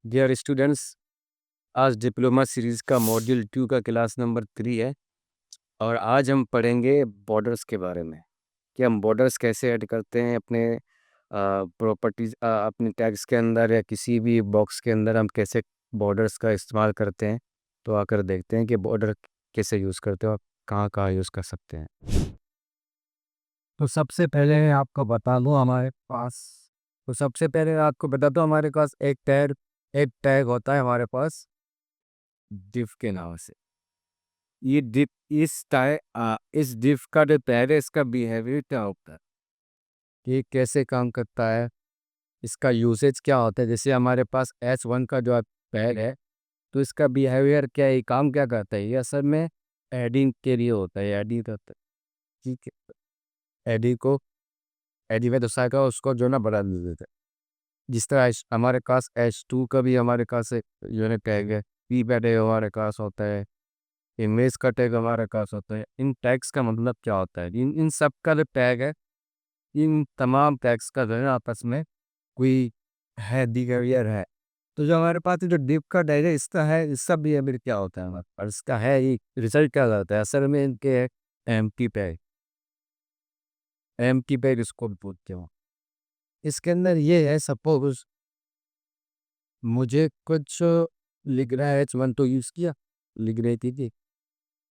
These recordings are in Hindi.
डियर स्टूडेंट्स, आज डिप्लोमा सीरीज़ का मॉड्यूल 2 का क्लास नंबर 3 है और आज हम पढ़ेंगे बॉर्डर्स के बारे में कि हम बॉर्डर्स कैसे ऐड करते हैं अपने प्रॉपर्टीज़ अपने टैग्स के अंदर या किसी भी बॉक्स के अंदर हम कैसे बॉर्डर्स का इस्तेमाल करते हैं। तो आकर देखते हैं कि बॉर्डर कैसे यूज़ करते हैं और कहाँ-कहाँ यूज़ कर सकते हैं। तो सबसे पहले आपको बता दूं हमारे पास तो सबसे पहले आपको बता दूं हमारे पास एक टैग होता है हमारे पास div के नाम से। ये डिप इस डिव का जो टैग है इसका बिहेवियर क्या होता है? ये कैसे काम करता है, इसका यूसेज क्या होता है। जैसे हमारे पास H1 का जो टैग है, तो इसका बिहेवियर क्या है, ये काम क्या करता है। ये असल में एडिंग के लिए होता है, एडिंग करता है। ठीक है, एडिंग को एडिंग में दूसरा का उसको जो ना बढ़ा देते हैं। जिस तरह हमारे पास H2 का भी हमारे पास एक यूनिक टैग है, पी पैड हमारे पास होता है, इमेज का टैग हमारे पास होता है। इन टैग्स का मतलब क्या होता है, इन इन सब का जो टैग है, इन तमाम टैग्स का जो है आपस में कोई है बिहेवियर है। तो जो हमारे पास जो डिव का टैग है, इसका बिहेवियर क्या होता है हमारे पास, इसका है ये रिजल्ट क्या रहता है असल में इनके एम की पैग इसको भी बोलते हो। इसके अंदर ये है, सपोज मुझे कुछ लिख रहा है, H1 तो यूज़ किया, लिख रही थी,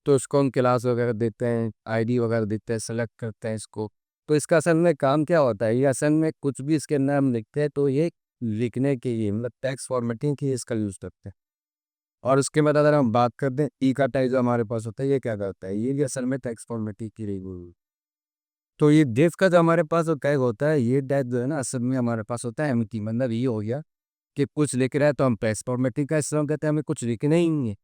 तो इसको हम क्लास वगैरह देते हैं, आईडी वगैरह देते हैं, सेलेक्ट करते हैं इसको। तो इसका असल में काम क्या होता है, ये असल में कुछ भी इसके अंदर हम लिखते हैं तो ये लिखने के लिए, मतलब टेक्स्ट फॉर्मेटिंग के लिए इसका यूज़ करते हैं। और उसके बाद अगर हम बात करते हैं ई का टैग जो हमारे पास होता है, ये क्या करता है, ये भी असल में टेक्स्ट फॉर्मेटिंग के लिए तो ये दिस का जो हमारे पास जो टैग होता है, ये टैग जो है ना असल में हमारे पास होता है एम्प्टी। मतलब ये हो गया कि कुछ लिख रहा है तो हम टेक्स्ट फॉर्मेटिंग का इस्तेमाल करते हैं, हमें कुछ लिखना ही नहीं है,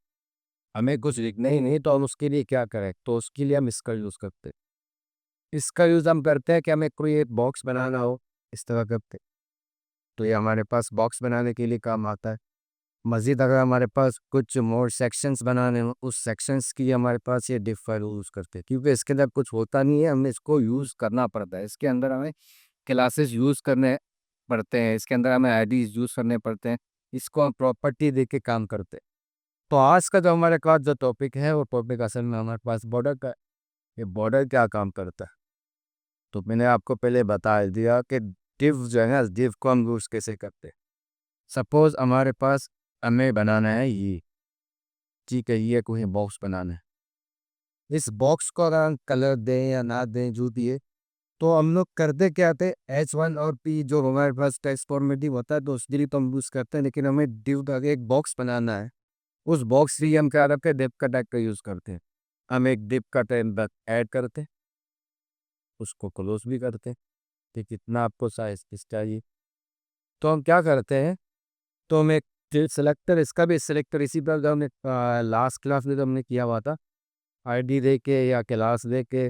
हमें कुछ लिखना ही नहीं, तो हम उसके लिए क्या करें, तो उसके लिए हम इसका यूज़ करते हैं। इसका यूज़ हम करते हैं कि हमें कोई एक बॉक्स बनाना हो, इस तरह करते हैं, तो ये हमारे पास बॉक्स बनाने के लिए काम आता है। मज़ीद अगर हमारे पास कुछ मोर सेक्शंस बनाने हो, उस सेक्शंस के लिए हमारे पास ये डिफ फाइल यूज़ करते हैं, क्योंकि इसके अंदर कुछ होता नहीं है, हमें इसको यूज़ करना पड़ता है। इसके अंदर हमें क्लासेस यूज़ करने पड़ते हैं, इसके अंदर हमें आईडीज़ यूज़ करने पड़ते हैं, इसको हम प्रॉपर्टी दे के काम करते हैं। तो आज का जो हमारे पास जो टॉपिक है, वो टॉपिक असल में हमारे पास बॉर्डर का है। ये बॉर्डर क्या काम करता है, तो मैंने आपको पहले बता दिया कि डिव जो है ना, डिव को हम यूज़ कैसे करते हैं। सपोज हमारे पास हमें बनाना है ये, ठीक है, ये कोई बॉक्स बनाना है। इस बॉक्स को अगर हम कलर दें या ना दें, जो भी है, तो हम लोग करते क्या थे, H1 और P जो हमारे पास टेक्स्ट फॉर्मेटिंग होता है, तो उसके लिए तो हम यूज़ करते हैं, लेकिन हमें डिव का एक बॉक्स बनाना है। उस बॉक्स से ही हम क्या करते हैं, डिव का टैग का यूज़ करते हैं। हम एक डिव का टैग ऐड करते हैं, उसको क्लोज भी करते हैं कि कितना आपको साइज किस चाहिए। तो हम क्या करते हैं, तो हम एक सिलेक्टर, इसका भी सिलेक्टर इसी पर जो हमने लास्ट क्लास में जो हमने किया हुआ था, आईडी दे के या क्लास दे के,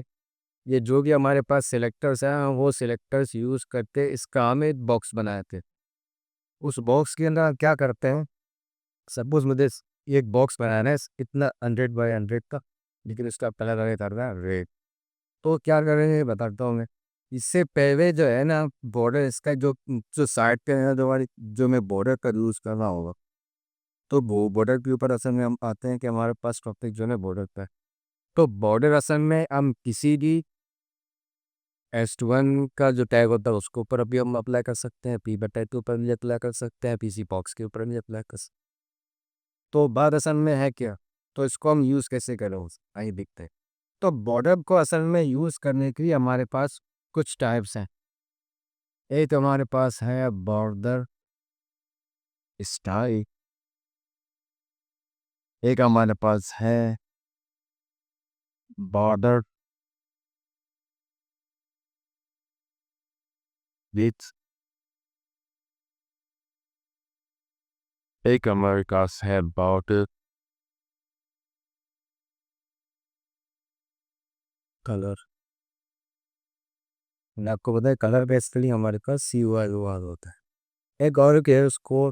ये जो भी हमारे पास सिलेक्टर्स हैं, हम वो सिलेक्टर्स यूज़ करते इसका हम एक बॉक्स बनाए थे। उस बॉक्स के अंदर हम क्या करते हैं, सपोज मुझे एक बॉक्स बनाना है इतना 100 बाय 100 का, लेकिन इसका कलर हमें करना है रेड। तो क्या करेंगे बताता हूँ मैं। इससे पहले जो है ना बॉर्डर, इसका जो जो साइड पे है, जो हमारी जो मैं बॉर्डर का यूज़ करना होगा, तो वो बॉर्डर के ऊपर असल में हम आते हैं कि हमारे पास टॉपिक जो है बॉर्डर का है। तो बॉर्डर असल में हम किसी भी S1 का जो टैग होता है उसके ऊपर भी हम अप्लाई कर सकते हैं, पी बटन के ऊपर भी अप्लाई कर सकते हैं, पीसी बॉक्स के ऊपर भी अप्लाई कर सकते हैं। तो बात असल में है क्या, तो इसको हम यूज़ कैसे करें, आइए देखते हैं। तो बॉर्डर को असल में यूज़ करने के लिए हमारे पास कुछ टाइप्स हैं। एक तो हमारे पास है बॉर्डर स्टाइल, एक हमारे पास है बॉर्डर विड्थ, एक हमारे पास है बॉर्डर कलर। मैंने आपको बताया कलर बेसिकली हमारे पास CUI होता है। एक और के उसको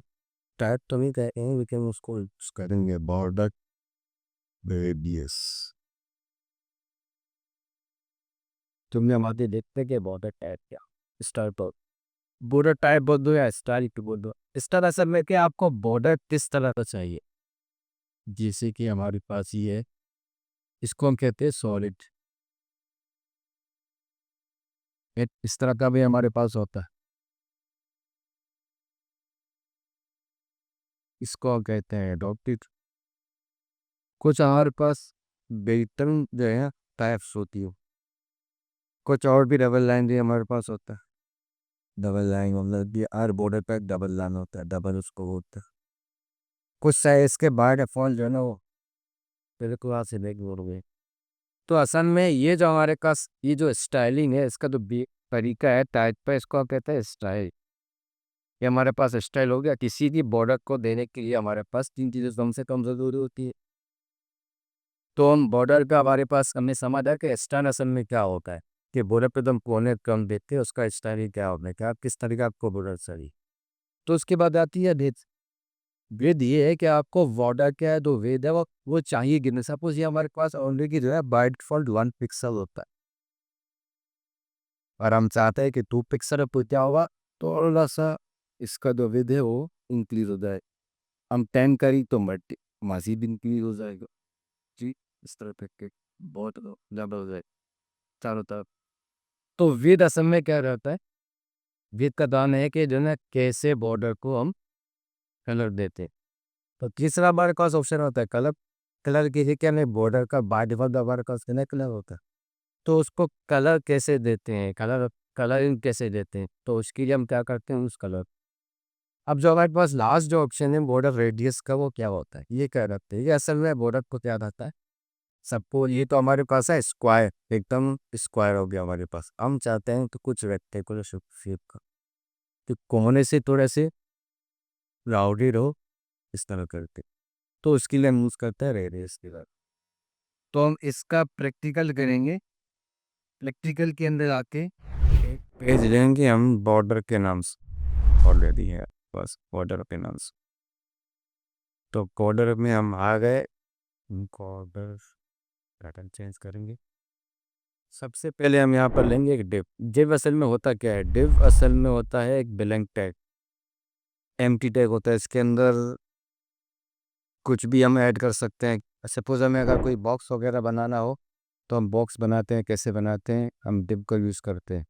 टाइप तो नहीं कहते हैं, लेकिन उसको यूज़ करेंगे बॉर्डर रेडियस। तुमने हमारे देखते कि बॉर्डर टाइप क्या स्टार्ट बॉर्डर टाइप बोल दो या स्टाइल बोल दो। इस तरह से में कि आपको बॉर्डर किस तरह का चाहिए। जैसे कि हमारे पास ये है, इसको हम कहते हैं सॉलिड। इस तरह का भी हमारे पास होता है, इसको हम कहते हैं एडॉप्टेड। कुछ हमारे पास बेटन जो है टाइप्स होती है। कुछ और भी डबल लाइन भी हमारे पास होता है। डबल लाइन मतलब कि हर बॉर्डर पर डबल लाइन होता है, डबल उसको बोलते हैं। कुछ साइज के बाय डिफॉल्ट जो है ना वो तेरे को वहाँ से देख बोलोगे। तो असल में ये जो हमारे पास ये जो स्टाइलिंग है, इसका जो तरीका है टाइप पे, इसको हम कहते हैं स्टाइल। ये हमारे पास स्टाइल हो गया। किसी भी बॉर्डर को देने के लिए हमारे पास तीन चीज़ें कम से कम ज़रूरी होती है। तो हम बॉर्डर का हमारे पास हमें समझ है कि स्टाइल असल में क्या होता है, कि बॉर्डर पे तो हम कोने कम देते हैं, उसका स्टाइल ही क्या होता है, कि आप किस तरीके आपको बॉर्डर चाहिए। तो उसके बाद आती है विड्थ। विड्थ ये है कि आपको बॉर्डर क्या है, जो विड्थ है वो चाहिए कितने। सपोज ये हमारे पास ऑलरेडी जो है बाय डिफॉल्ट 1 पिक्सल होता है, और हम चाहते हैं कि 2 पिक्सल पर क्या होगा, थोड़ा सा इसका जो विड्थ है वो इंक्रीज हो जाए। हम 10 करी तो मजीद इंक्रीज हो जाएगा जी। इस तरह पे बहुत ज़्यादा हो जाए चारों तरफ। तो विद असल में क्या रहता है, विद का दान है कि जो है ना कैसे बॉर्डर को हम कलर देते हैं। तो तीसरा हमारे पास ऑप्शन होता है कलर। कलर किसी क्या नहीं, बॉर्डर का बाय डिफॉल्ट हमारे पास कितना कलर होता है। तो उसको कलर कैसे देते हैं, कलरिंग कैसे देते हैं, तो उसके लिए हम क्या करते हैं, उस कलर। अब जो हमारे पास लास्ट जो ऑप्शन है बॉर्डर रेडियस का, वो क्या होता है, ये क्या रखते हैं, ये असल में बॉर्डर को क्या रहता है। सबको ये तो हमारे पास है स्क्वायर, एकदम स्क्वायर हो गया हमारे पास। हम चाहते हैं तो कुछ रेक्टेंगुलर शेप का, तो कोने से थोड़े से राउंडेड हो, इस तरह करके। तो उसके लिए हम यूज़ करते हैं रेडियस के बाद। तो हम इसका प्रैक्टिकल करेंगे। प्रैक्टिकल के अंदर आके एक पेज लेंगे हम बॉर्डर के नाम से, ऑलरेडी है बस बॉर्डर के नाम से। तो बॉर्डर में हम आ गए, बॉर्डर पैटर्न चेंज करेंगे। सबसे पहले हम यहाँ पर लेंगे एक डिव। डिव असल में होता क्या है, डिव असल में होता है एक ब्लैंक टैग, एम्प्टी टैग होता है। इसके अंदर कुछ भी हम ऐड कर सकते हैं। सपोज हमें अगर कोई बॉक्स वगैरह बनाना हो, तो हम बॉक्स बनाते हैं, कैसे बनाते हैं, हम डिव का यूज़ करते हैं।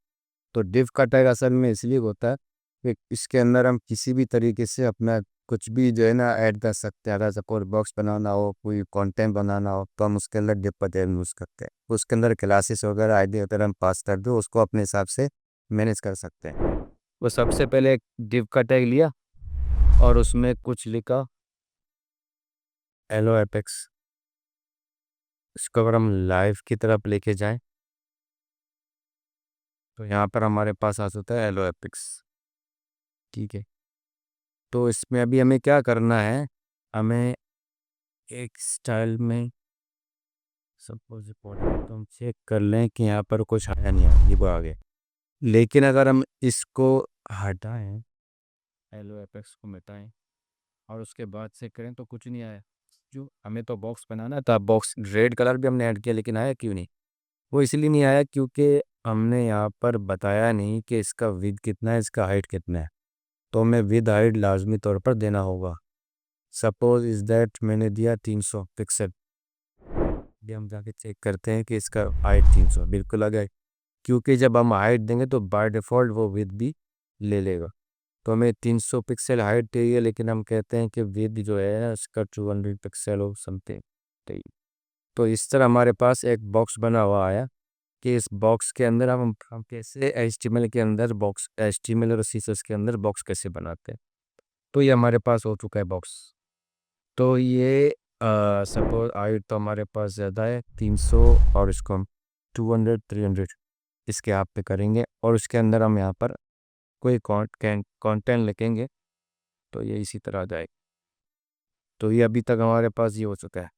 तो डिव का टैग असल में इसलिए होता है कि इसके अंदर हम किसी भी तरीके से अपना कुछ भी जो है ना ऐड कर सकते हैं। अगर सपोज बॉक्स बनाना हो, कोई कंटेंट बनाना हो, तो हम उसके अंदर डिव का टैग यूज़ करते हैं। उसके अंदर क्लासेस वगैरह आईडी वगैरह हम पास कर दो, उसको अपने हिसाब से मैनेज कर सकते हैं। वो सबसे पहले एक डिव का टैग लिया और उसमें कुछ लिखा एलो एपेक्स। इसको अगर हम लाइव की तरफ लेके जाएं, तो यहाँ पर हमारे पास आ सकता है एलो एपेक्स। ठीक है। तो इसमें अभी हमें क्या करना है, हमें एक स्टाइल में सपोज तो हम चेक कर लें कि यहाँ पर कुछ आया नहीं आया, ये वो आ गया। लेकिन अगर हम इसको हटाएं, एलो एपेक्स को मिटाएं और उसके बाद से करें तो कुछ नहीं आया। जो हमें तो बॉक्स बनाना था, बॉक्स रेड कलर भी हमने ऐड किया, लेकिन आया क्यों नहीं। वो इसलिए नहीं आया क्योंकि हमने यहाँ पर बताया नहीं कि इसका विड्थ कितना है, इसका हाइट कितना है। तो हमें विद हाइट लाजमी तौर पर देना होगा। सपोज इज दैट मैंने दिया 300 पिक्सल। ये हम जाके चेक करते हैं कि इसका हाइट 300 बिल्कुल आ गया, क्योंकि जब हम हाइट देंगे तो बाय डिफ़ॉल्ट वो विड्थ भी ले लेगा। तो हमें 300 पिक्सल हाइट चाहिए, लेकिन हम कहते हैं कि विड्थ जो है उसका 200 पिक्सल हो समथिंग चाहिए। तो इस तरह हमारे पास एक बॉक्स बना हुआ आया कि इस बॉक्स के अंदर हम कैसे एचटीएमएल के अंदर बॉक्स, एचटीएमएल और सीएसएस के अंदर बॉक्स कैसे बनाते हैं। तो ये हमारे पास हो चुका है बॉक्स। तो ये सपोज हाइट तो हमारे पास ज़्यादा है 300, और इसको हम 200 300 इसके आप पे करेंगे, और उसके अंदर हम यहाँ पर कोई कंटेंट लिखेंगे, तो ये इसी तरह आ जाएगा। तो ये अभी तक हमारे पास ये हो चुका है।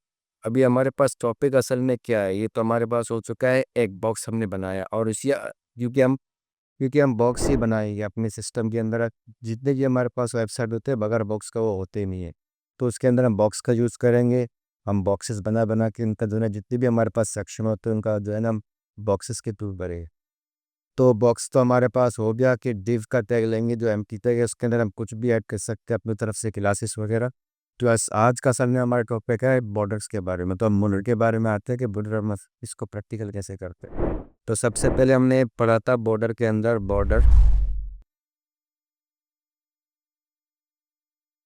अभी हमारे पास टॉपिक असल में क्या है, ये तो हमारे पास हो चुका है, एक बॉक्स हमने बनाया, और इसी क्योंकि हम बॉक्स ही बनाएंगे अपने सिस्टम के अंदर। जितने भी हमारे पास वेबसाइट होते हैं बगैर बॉक्स का वो होते ही नहीं है। तो उसके अंदर हम बॉक्स का यूज़ करेंगे। हम बॉक्सेस बना बना के उनका जो है ना जितने भी हमारे पास सेक्शन होते हैं उनका जो है ना हम बॉक्सेस के थ्रू भरेंगे। तो बॉक्स तो हमारे पास हो गया कि डिव का टैग लेंगे, जो एम्प्टी टैग है उसके अंदर हम कुछ भी ऐड कर सकते हैं अपनी तरफ से, क्लासेस वगैरह। तो आज का सर ने हमारे टॉपिक है बॉर्डर्स के बारे में। तो हम बॉर्डर के बारे में आते हैं कि बॉर्डर हम इसको प्रैक्टिकल कैसे करते हैं। तो सबसे पहले हमने पढ़ा था बॉर्डर के अंदर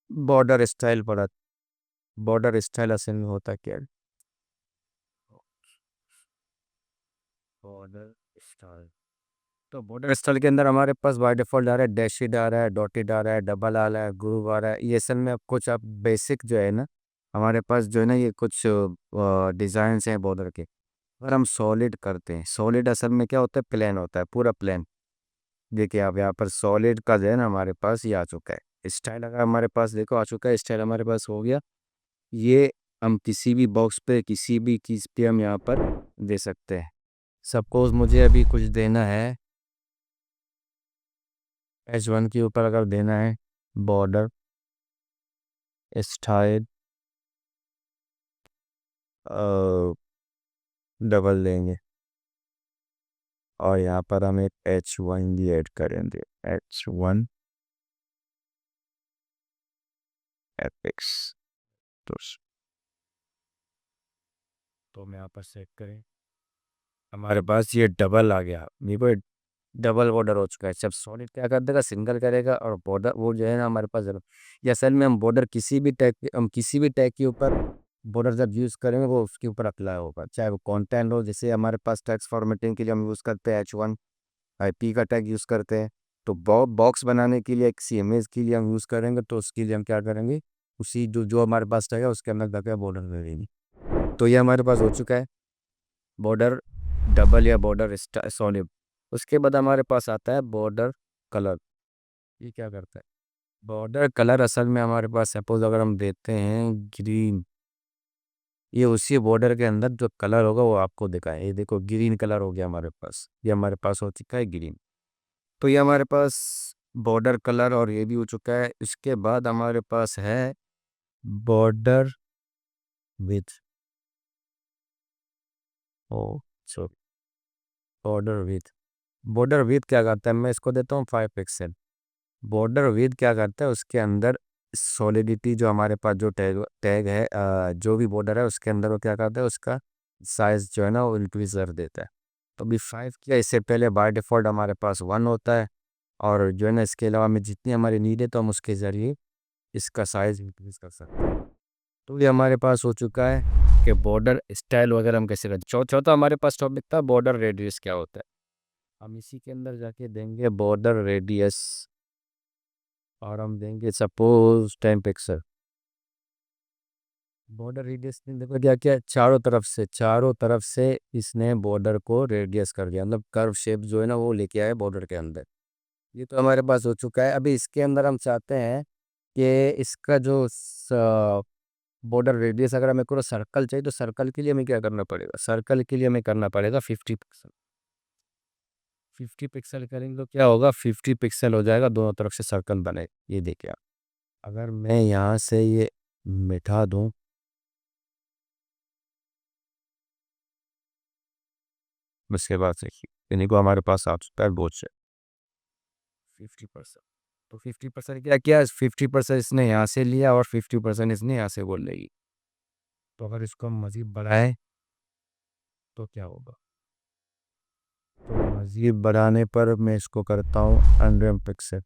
बॉर्डर स्टाइल पढ़ा। बॉर्डर स्टाइल असल में होता क्या है? बॉर्डर स्टाइल, तो बॉर्डर स्टाइल के अंदर हमारे पास बाय डिफॉल्ट आ रहा है डैशिड आ रहा है, डॉटेड आ रहा है, डबल आ रहा है, ग्रूव आ रहा है। ये असल में अब कुछ अब बेसिक जो है ना, हमारे पास जो है ना ये कुछ डिज़ाइन हैं बॉर्डर के। अगर हम सॉलिड करते हैं, सॉलिड असल में क्या होता है, प्लेन होता है, पूरा प्लेन। देखिए आप यहाँ पर सॉलिड का जो है ना हमारे पास ये आ चुका है स्टाइल। अगर हमारे पास देखो आ चुका है स्टाइल, हमारे पास हो गया ये। हम किसी भी बॉक्स पे किसी भी चीज़ पे हम यहाँ पर दे सकते हैं। सपोज मुझे अभी कुछ देना है H1 के ऊपर, अगर देना है बॉर्डर स्टाइल डबल देंगे, और यहाँ पर हम एक H1 भी ऐड करेंगे, H1 एपिक्स। तो हम यहाँ पर सेट करें, हमारे पास ये डबल आ गया। ये कोई डबल बॉर्डर हो चुका है। जब सॉलिड क्या कर देगा, सिंगल करेगा, और बॉर्डर वो जो है ना हमारे पास जरूर। या असल में हम बॉर्डर किसी भी टैग हम किसी भी टैग के ऊपर बॉर्डर जब यूज़ करेंगे वो उसके ऊपर अप्लाई होगा, चाहे वो कंटेंट हो। जैसे हमारे पास टेक्स्ट फॉर्मेटिंग के लिए हम यूज़ करते हैं H1 IP का टैग यूज़ करते हैं। तो बॉक्स बनाने के लिए किसी इमेज के लिए हम यूज़ करेंगे, तो उसके लिए हम क्या करेंगे, उसी जो जो हमारे पास टैग है उसके अंदर जाकर बॉर्डर करेंगे। तो ये हमारे पास हो चुका है बॉर्डर डबल या बॉर्डर सॉलिड। उसके बाद हमारे पास आता है बॉर्डर कलर। ये क्या करता है, बॉर्डर कलर असल में हमारे पास सपोज अगर हम देते हैं ग्रीन, ये उसी बॉर्डर के अंदर जो कलर होगा वो आपको दिखाए। ये देखो ग्रीन कलर हो गया हमारे पास, ये हमारे पास हो चुका है ग्रीन। तो ये हमारे पास बॉर्डर कलर और ये भी हो चुका है। इसके बाद हमारे पास है border with, oh sorry, border with क्या करता है, मैं इसको देता हूँ 5 पिक्सल। बॉर्डर विद क्या करता है, उसके अंदर सॉलिडिटी जो हमारे पास जो टैग टैग है जो भी बॉर्डर है उसके अंदर वो क्या करता है, उसका साइज जो है ना वो इंक्रीज कर देता है। तो अभी 5 किया, इससे पहले बाय डिफ़ॉल्ट हमारे पास 1 होता है। और जो है ना इसके अलावा में जितनी हमारी नीड है तो हम उसके ज़रिए इसका साइज इंक्रीज कर सकते हैं। तो ये हमारे पास हो चुका है कि बॉर्डर स्टाइल वगैरह हम कैसे करते। चौथा हमारे पास टॉपिक था बॉर्डर रेडियस क्या होता है। हम इसी के अंदर जाके देंगे बॉर्डर रेडियस, और हम देंगे सपोज 10 पिक्सल। बॉर्डर रेडियस ने देखो क्या किया, चारों तरफ से इसने बॉर्डर को रेडियस कर दिया, मतलब कर्व शेप जो है ना वो लेके आया बॉर्डर के अंदर। ये तो हमारे पास हो चुका है। अभी इसके अंदर हम चाहते हैं कि इसका जो बॉर्डर रेडियस अगर हमें पूरा सर्कल चाहिए, तो सर्कल के लिए हमें क्या करना पड़ेगा, सर्कल के लिए हमें करना पड़ेगा 50 पिक्सल। 50 पिक्सल करेंगे तो क्या होगा, 50 पिक्सल हो जाएगा, दोनों तरफ से सर्कल बने। ये देखिए आप, अगर मैं यहाँ से ये मिटा दूँ, उसके बाद से इन्हीं को हमारे पास आप पैर बोझ से 50%। तो 50% क्या किया, 50% इसने यहाँ से लिया और 50% इसने यहाँ से बोल लेगी। तो अगर इसको हम मज़ीद बढ़ाएं तो क्या होगा, तो मज़ीद बढ़ाने पर मैं इसको करता हूँ 100 पिक्सल।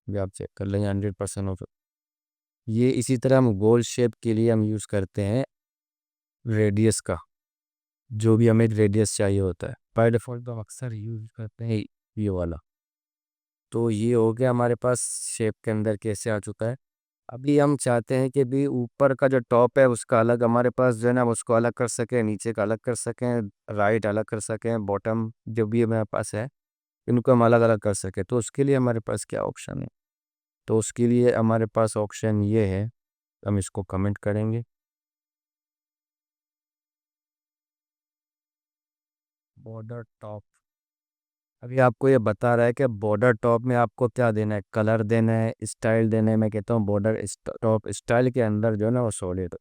ये आप चेक कर लेंगे 100% हो। ये इसी तरह हम गोल शेप के लिए हम यूज़ करते हैं रेडियस का, जो भी हमें रेडियस चाहिए होता है। बाय डिफ़ॉल्ट तो हम अक्सर यूज़ करते हैं ये वाला। तो ये हो गया हमारे पास शेप के अंदर कैसे आ चुका है। अभी हम चाहते हैं कि भी ऊपर का जो टॉप है उसका अलग हमारे पास जो है ना हम उसको अलग कर सकें, नीचे का अलग कर सकें, राइट अलग कर सकें, बॉटम जो भी हमारे पास है इनको हम अलग अलग कर सकें। तो उसके लिए हमारे पास क्या ऑप्शन है, तो उसके लिए हमारे पास ऑप्शन ये है, हम इसको कमेंट करेंगे बॉर्डर टॉप। अभी आपको ये बता रहा है कि बॉर्डर टॉप में आपको क्या देना है, कलर देना है, स्टाइल देना है। मैं कहता हूँ बॉर्डर टॉप स्टाइल के अंदर जो है ना वो सॉलिड,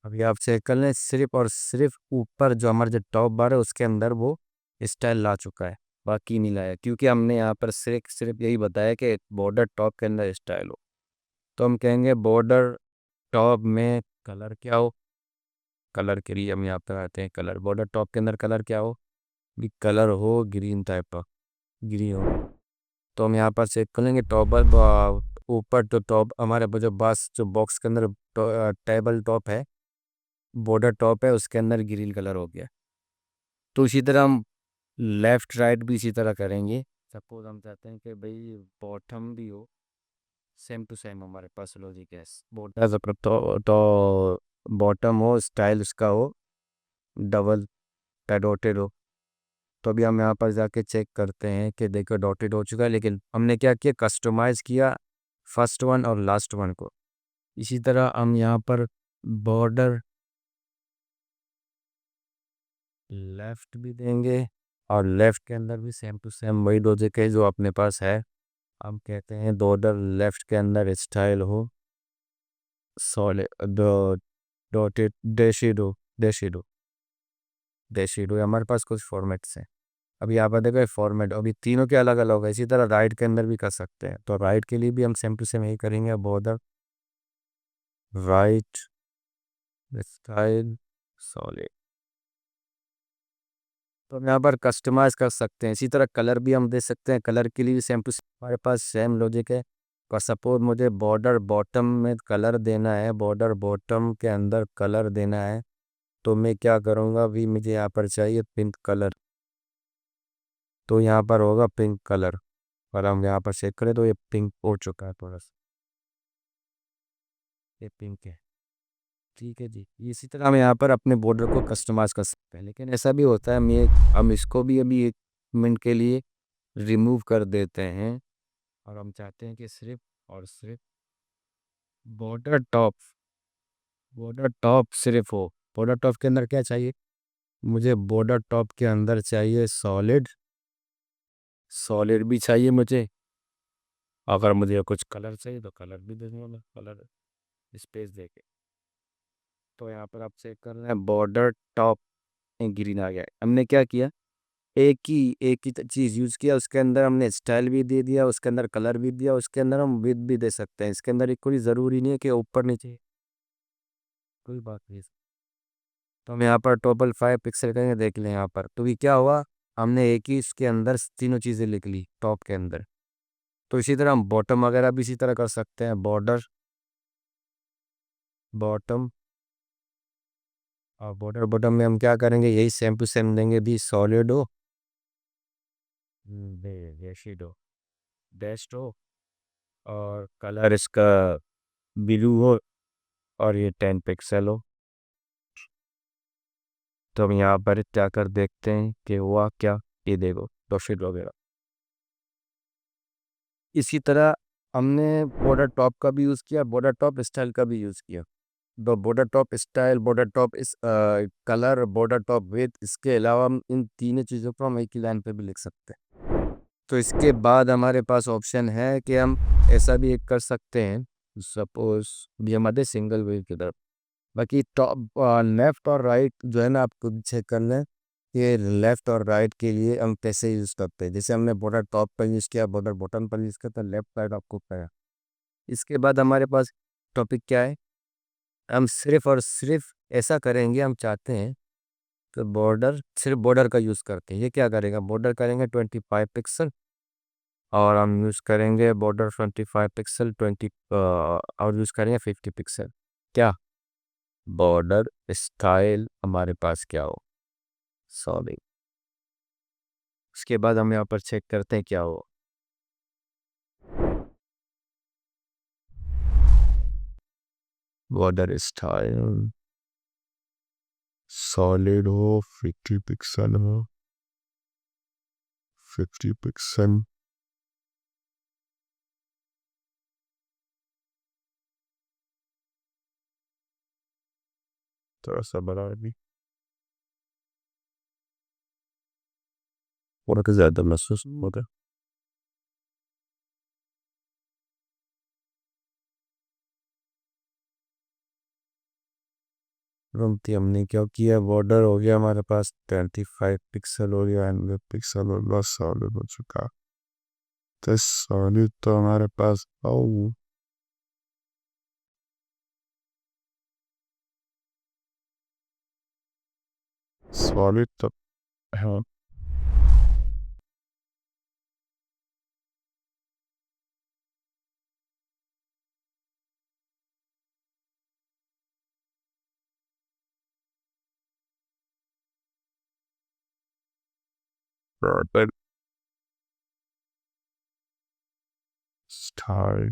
अभी आप चेक कर लें, सिर्फ और सिर्फ ऊपर जो हमारा जो टॉप बार है उसके अंदर वो स्टाइल ला चुका है, बाकी नहीं लाया, क्योंकि हमने यहाँ पर सिर्फ सिर्फ यही बताया कि बॉर्डर टॉप के अंदर स्टाइल हो। तो हम कहेंगे बॉर्डर टॉप में कलर क्या हो। कलर के लिए हम यहाँ पर आते हैं, कलर बॉर्डर टॉप के अंदर कलर क्या हो, भी कलर हो ग्रीन टाइप का, ग्रीन हो। तो हम यहाँ पर चेक कर लेंगे टॉप पर ऊपर, तो टॉप हमारे जो बस जो बॉक्स के अंदर टेबल टॉप है, बॉर्डर टॉप है, उसके अंदर ग्रीन कलर हो गया। तो इसी तरह हम लेफ्ट राइट भी इसी तरह करेंगे। सपोज हम चाहते हैं कि भाई बॉटम भी हो, सेम टू सेम हमारे पास लॉजिक है। बॉटम तो बॉटम हो, स्टाइल उसका हो डबल डॉटेड हो। तो अभी हम यहाँ पर जाके चेक करते हैं कि देखो डॉटेड हो चुका है, लेकिन हमने क्या किया, कस्टमाइज़ किया फर्स्ट वन और लास्ट वन को। इसी तरह हम यहाँ पर बॉर्डर लेफ्ट भी देंगे, और लेफ्ट के अंदर भी सेम टू सेम वही लॉजिक है जो अपने पास है। हम कहते हैं बॉर्डर लेफ्ट के अंदर स्टाइल हो सॉलिड डॉटेड डैशेडो डैशेडो डैशेडो, हमारे पास कुछ फॉर्मेट्स हैं। अभी आप देखो फॉर्मेट अभी तीनों के अलग अलग है, इसी तरह राइट के अंदर भी कर सकते हैं। तो राइट के लिए भी हम सेम टू सेम यही करेंगे, बॉर्डर राइट स्टाइल सॉलिड। तो हम यहाँ पर कस्टमाइज कर सकते हैं। इसी तरह कलर भी हम दे सकते हैं, कलर के लिए भी सेम टू सेम हमारे पास सेम लॉजिक है। और सपोज मुझे बॉर्डर बॉटम में कलर देना है, बॉर्डर बॉटम के अंदर कलर देना है, तो मैं क्या करूँगा, अभी मुझे यहाँ पर चाहिए पिंक कलर, तो यहाँ पर होगा पिंक कलर। और हम यहाँ पर चेक करें तो ये पिंक हो चुका है, थोड़ा सा ये पिंक है। ठीक है जी, इसी तरह हम यहाँ पर अपने बॉर्डर को कस्टमाइज कर सकते हैं। लेकिन ऐसा भी होता है हम इसको भी अभी 1 मिनट के लिए रिमूव कर देते हैं, और हम चाहते हैं कि सिर्फ और सिर्फ बॉर्डर टॉप, बॉर्डर टॉप सिर्फ हो। बॉर्डर टॉप के अंदर क्या चाहिए, मुझे बॉर्डर टॉप के अंदर चाहिए सॉलिड, सॉलिड भी चाहिए मुझे। अगर मुझे कुछ कलर चाहिए तो कलर भी दे दूँगा मैं, कलर स्पेस दे के। तो यहाँ पर आप चेक कर रहे हैं बॉर्डर टॉप ग्रीन आ गया है। हमने क्या किया, एक ही चीज़ यूज़ किया, उसके अंदर हमने स्टाइल भी दे दिया, उसके अंदर कलर भी दिया, उसके अंदर हम विड्थ भी दे सकते हैं। इसके अंदर एक कोई ज़रूरी नहीं है कि ऊपर नीचे, कोई बात नहीं। तो हम यहाँ पर टोटल 5 पिक्सल करेंगे, देख लें यहाँ पर, तो ये क्या हुआ, हमने एक ही इसके अंदर तीनों चीज़ें लिख ली टॉप के अंदर। तो इसी तरह हम बॉटम वगैरह भी इसी तरह कर सकते हैं, बॉर्डर बॉटम, और बॉर्डर बॉटम में हम क्या करेंगे, यही सेम टू सेम देंगे भी सॉलिड हो, डैशिड हो, डैश्ड हो, और कलर इसका ब्लू हो, और ये 10 पिक्सल हो। तो हम यहाँ पर क्या कर देखते हैं कि हुआ क्या, ये देखो डॉशिड वगैरह। इसी तरह हमने बॉर्डर टॉप का भी यूज़ किया, बॉर्डर टॉप स्टाइल का भी यूज़ किया। तो border top style, border top इस कलर, बॉर्डर टॉप विथ, इसके अलावा हम इन तीनों चीज़ों को हम एक ही लाइन पे भी लिख सकते हैं। तो इसके बाद हमारे पास ऑप्शन है कि हम ऐसा भी एक कर सकते हैं, सपोज भी हमारे सिंगल वेव की तरफ। बाकी टॉप लेफ्ट और राइट जो है ना, आप खुद चेक कर लें कि लेफ्ट और राइट के लिए हम कैसे यूज़ करते हैं। जैसे हमने बॉर्डर टॉप पर यूज़ किया, बॉर्डर बॉटम पर यूज़ किया, तो लेफ्ट साइड आपको पाया। इसके बाद हमारे पास टॉपिक क्या है, हम सिर्फ और सिर्फ ऐसा करेंगे, हम चाहते हैं तो बॉर्डर, सिर्फ बॉर्डर का यूज़ करते हैं। ये क्या करेगा, बॉर्डर करेंगे 25 पिक्सल, और हम यूज़ करेंगे बॉर्डर 25 पिक्सल 20 और यूज़ करेंगे 50 पिक्सल। क्या, बॉर्डर स्टाइल हमारे पास क्या हो, सॉरी। उसके बाद हम यहाँ पर चेक करते हैं क्या हो, बॉर्डर स्टाइल सॉलिड हो, 50 पिक्सल हो, 50 पिक्सल। थोड़ा सा बड़ा भी, थोड़ा ज़्यादा महसूस होगा। रमती हमने क्या किया, बॉर्डर हो गया हमारे पास 25 पिक्सल हो गया, 100 पिक्सल हो गया, सॉलिड हो चुका। तो सॉलिड तो हमारे पास सॉलिड तो है। Border star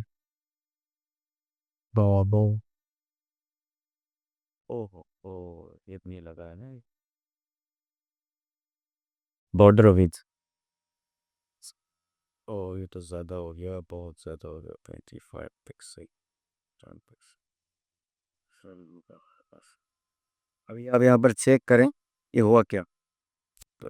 बॉबल। ओहो ओ, ये भी नहीं लगा है ना। बॉर्डर विथ, ओ ये तो ज़्यादा हो गया, बहुत ज़्यादा हो गया, 25 पिक्सल, 10 पिक्सल। अभी आप यहाँ पर चेक करें ये हुआ क्या। तो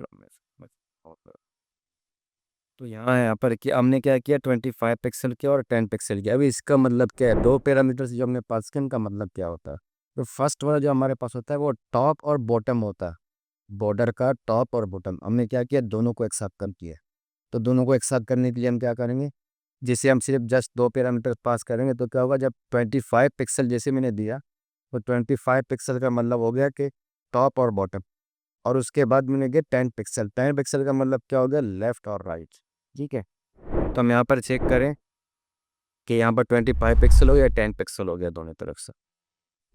तो यहाँ पर कि हमने क्या किया, 25 पिक्सल किया और 10 पिक्सल किया। अभी इसका मतलब क्या है, दो पैरामीटर जो हमने पास किए इनका मतलब क्या होता है। तो फर्स्ट वाला जो हमारे पास होता है वो टॉप और बॉटम होता है। बॉर्डर का टॉप और बॉटम हमने क्या किया, दोनों को एक साथ कर किया। तो दोनों को एक साथ करने के लिए हम क्या करेंगे, जैसे हम सिर्फ जस्ट दो पैरामीटर पास करेंगे तो क्या होगा, जब 25 पिक्सल जैसे मैंने दिया तो 25 पिक्सल का मतलब हो गया कि टॉप और बॉटम। और उसके बाद मैंने दिया 10 पिक्सल, 10 पिक्सल का मतलब क्या हो गया, लेफ्ट और राइट। ठीक है, तो हम यहाँ पर चेक करें कि यहाँ पर 25 पिक्सल हो गया, 10 पिक्सल हो गया दोनों तरफ से।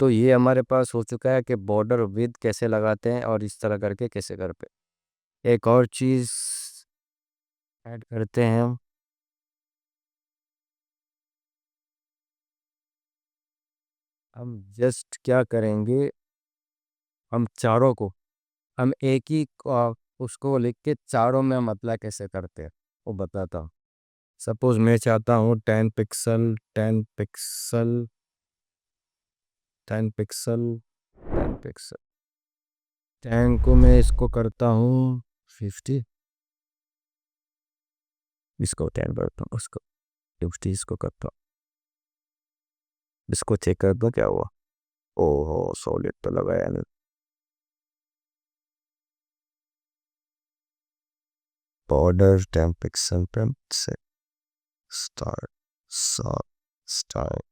तो ये हमारे पास हो चुका है कि बॉर्डर विद कैसे लगाते हैं और इस तरह करके कैसे करते हैं। एक और चीज़ ऐड करते हैं हम जस्ट क्या करेंगे, हम चारों को, हम एक ही उसको लिख के चारों में हम अप्लाई कैसे करते हैं वो बताता हूँ। सपोज मैं चाहता हूँ 10 पिक्सल, 10 पिक्सल, 10 पिक्सल, 10 पिक्सल, 10 को मैं इसको करता हूँ 50, इसको 10 करता हूँ, उसको 50, इसको करता हूँ, इसको चेक कर दो क्या हुआ। ओहो सॉलिड तो लगाया नहीं। बॉर्डर 10 पिक्सल पे से start, start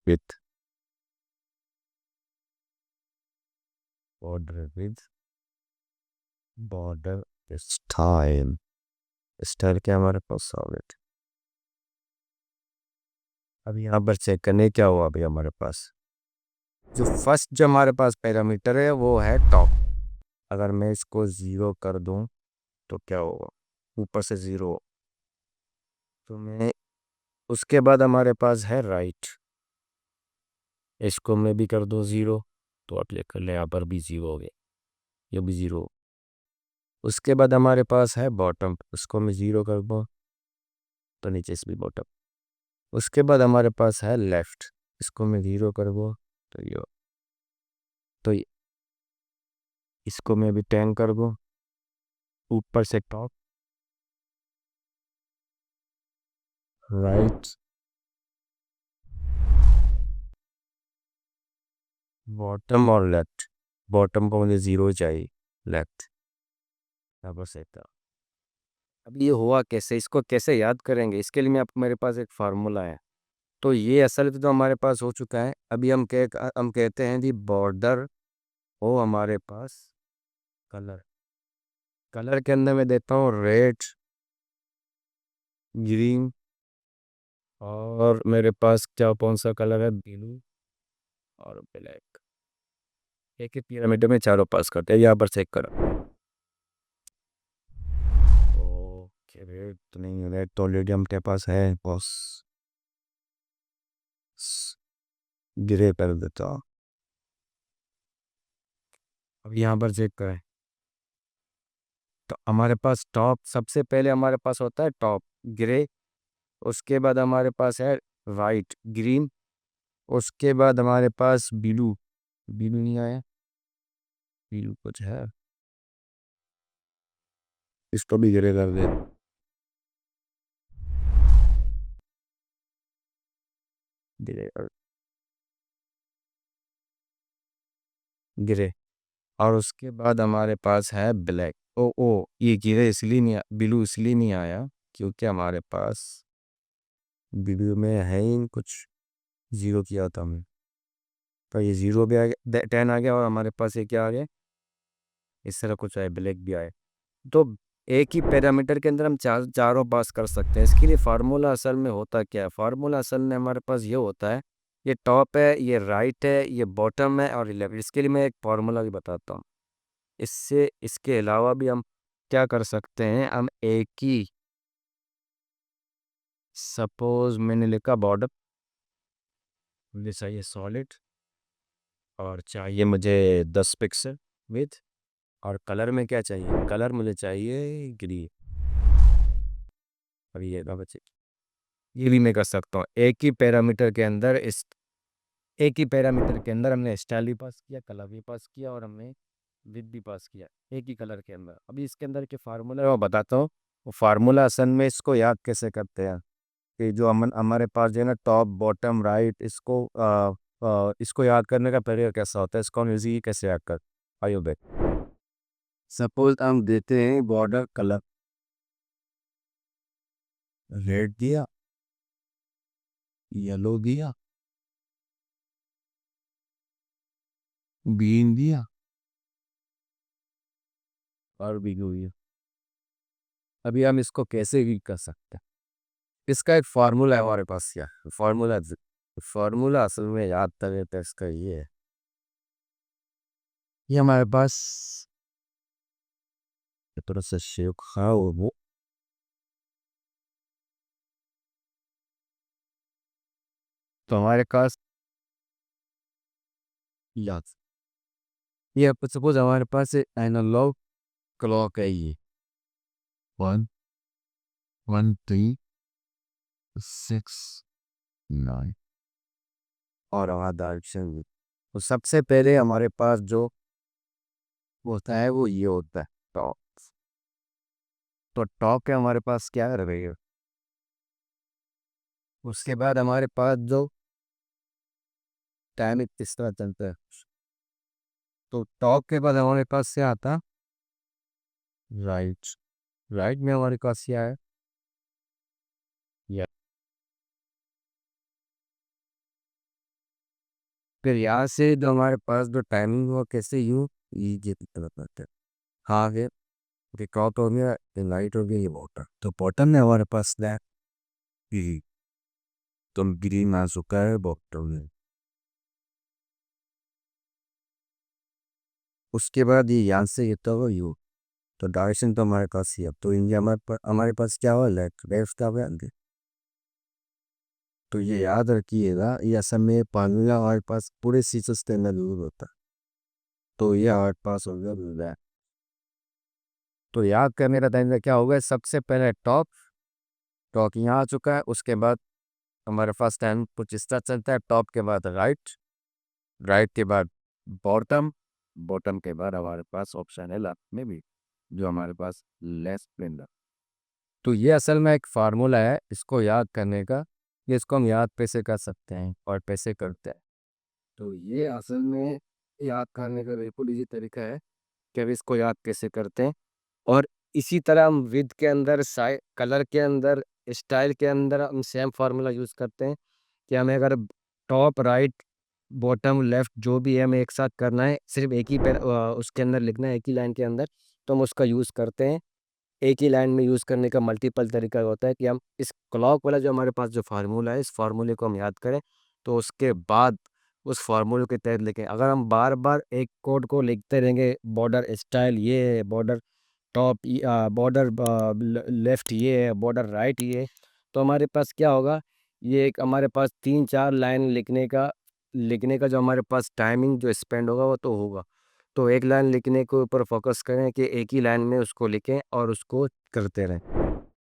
with border with border style. Style क्या हमारे पास सॉलिड। अभी यहाँ पर चेक करने क्या हुआ, अभी हमारे पास जो हमारे पास पैरामीटर है वो है टॉप। अगर मैं इसको ज़ीरो कर दूं तो क्या होगा, ऊपर से ज़ीरो। तो मैं उसके बाद हमारे पास है राइट, इसको मैं भी कर दूं ज़ीरो, तो आप लिख ले यहाँ पर भी ज़ीरो हो गया, ये भी ज़ीरो। उसके बाद हमारे पास है बॉटम, उसको मैं ज़ीरो कर दूँ तो नीचे से भी बॉटम। उसके बाद हमारे पास है लेफ़्ट, इसको मैं ज़ीरो कर दूँ तो ये, तो इसको मैं भी 10 कर दूँ, ऊपर से टॉप, राइट, बॉटम और लेफ्ट। बॉटम को मुझे ज़ीरो चाहिए, लेफ्ट, यहाँ पर सेट था। अब ये हुआ कैसे, इसको कैसे याद करेंगे, इसके लिए मैं आपको, मेरे पास एक फार्मूला है। तो ये असल में तो हमारे पास हो चुका है। अभी हम कहते हैं जी बॉर्डर हो हमारे पास कलर, कलर के अंदर मैं देता हूँ रेड, ग्रीन, और मेरे पास क्या कौन सा कलर है, ब्लू और ब्लैक। एक ही पिरामिड में चारों पास करते हैं, यहाँ पर चेक करो। ओके, रेड तो नहीं, रेड तो ऑलरेडी हम के पास है बॉस, ग्रे कर देता हूँ। अब यहाँ पर चेक करें तो हमारे पास टॉप, सबसे पहले हमारे पास होता है टॉप ग्रे, उसके बाद हमारे पास है वाइट ग्रीन, उसके बाद हमारे पास ब्लू, ब्लू नहीं आया, ब्लू कुछ है, इसको भी ग्रे कर दे, ग्रे ग्रे। और उसके बाद हमारे पास है ब्लैक। ओ ये ग्रे इसलिए नहीं, ब्लू इसलिए नहीं आया क्योंकि हमारे पास ब्लू में है ही कुछ, जीरो किया था हमने। पर ये जीरो भी आ गया, 10 आ गया, और हमारे पास ये क्या आ गया, इस तरह कुछ है, ब्लैक भी आए। तो एक ही पैरामीटर के अंदर हम चारों पास कर सकते हैं। इसके लिए फार्मूला असल में होता क्या है, फार्मूला असल में हमारे पास ये होता है, ये टॉप है, ये राइट है, ये बॉटम है और ये लेफ्ट। इसके लिए मैं एक फार्मूला भी बताता हूँ। इससे इसके अलावा भी हम क्या कर सकते हैं, हम एक ही, सपोज मैंने लिखा बॉर्डर, मुझे चाहिए सॉलिड और चाहिए मुझे 10 पिक्सल विथ, और कलर में क्या चाहिए, कलर मुझे चाहिए ग्रीन। और ये ना बचे, ये भी मैं कर सकता हूँ। एक ही पैरामीटर के अंदर हमने स्टाइल भी पास किया, कलर भी पास किया और हमने विथ भी पास किया, एक ही कलर के अंदर। अभी इसके अंदर के फार्मूला मैं बताता हूँ। वो फार्मूला असल में इसको याद कैसे करते हैं, कि जो हमारे पास जो है ना, टॉप बॉटम राइट, इसको याद करने का तरीका कैसा होता है, इसको हम इजी कैसे याद कर, आइयो बेट। सपोज हम देते हैं बॉर्डर कलर, रेड दिया, येलो दिया, ग्रीन दिया और ब्लू दिया। अभी हम इसको कैसे भी कर सकते हैं, इसका एक फार्मूला है हमारे पास। क्या फार्मूला, फार्मूला असल में याद करें तो इसका ये है, ये हमारे पास थोड़ा सा शेप खा वो, तो हमारे पास याद, ये सपोज हमारे पास एनालॉग क्लॉक है, ये 1 1 3 6 9, और हमारा डायरेक्शन भी। तो सबसे पहले हमारे पास जो होता है वो ये होता है टॉप। तो टॉप के हमारे पास क्या रहेगा, उसके बाद हमारे पास जो टाइम किस तरह चलता है, तो टॉप के बाद हमारे पास क्या आता, राइट। राइट में हमारे पास क्या है, या फिर यहाँ से जो हमारे पास जो टाइमिंग हुआ कैसे यूँ, ये पता करते हैं। हाँ है, ये टॉप हो गया, ये राइट हो गया, ये बॉटम। तो बॉटम में हमारे पास है ग्रीन, तो ग्रीन आ चुका है बॉटम में। उसके बाद ये यहाँ से ये तो यू, तो डायरेक्शन तो हमारे पास ही है। तो इंडिया हमारे पास क्या हुआ, लेफ्ट, लेफ्ट का हुआ आगे। तो ये याद रखिएगा, ये असल में फार्मूला हमारे पास पूरे सीजन के अंदर यूज होता है। तो ये हमारे पास हो गया left। तो याद करने का टाइम क्या होगा, सबसे पहले टॉप, टॉप यहाँ आ चुका है। उसके बाद हमारे पास टाइम कुछ इस तरह चलता है, टॉप के बाद राइट, राइट के बाद बॉटम, बॉटम के बाद हमारे पास ऑप्शन है लेफ्ट में भी, जो हमारे पास लेफ्ट में। तो ये असल में एक फार्मूला है इसको याद करने का, ये इसको हम याद कैसे कर सकते हैं और कैसे करते हैं। तो ये असल में याद करने का बिल्कुल इजी तरीका है कि अभी इसको याद कैसे करते हैं। और इसी तरह हम विद के अंदर, कलर के अंदर, स्टाइल के अंदर हम सेम फार्मूला यूज़ करते हैं, कि हमें अगर टॉप राइट बॉटम लेफ्ट जो भी है हमें एक साथ करना है, सिर्फ एक ही उसके अंदर लिखना है, एक ही लाइन के अंदर, तो हम उसका यूज़ करते हैं। एक ही लाइन में यूज़ करने का मल्टीपल तरीका होता है, कि हम इस क्लॉक वाला जो हमारे पास जो फार्मूला है, इस फार्मूले को हम याद करें, तो उसके बाद उस फार्मूले के तहत लिखें। अगर हम बार बार एक कोड को लिखते रहेंगे, बॉर्डर स्टाइल ये है, बॉर्डर टॉप, बॉर्डर लेफ्ट ये है, बॉर्डर राइट ये है, तो हमारे पास क्या होगा, ये एक हमारे पास 3 4 लाइन लिखने का जो हमारे पास टाइमिंग जो स्पेंड होगा वो तो होगा। तो एक लाइन लिखने के ऊपर फोकस करें, कि एक ही लाइन में उसको लिखें और उसको करते रहें।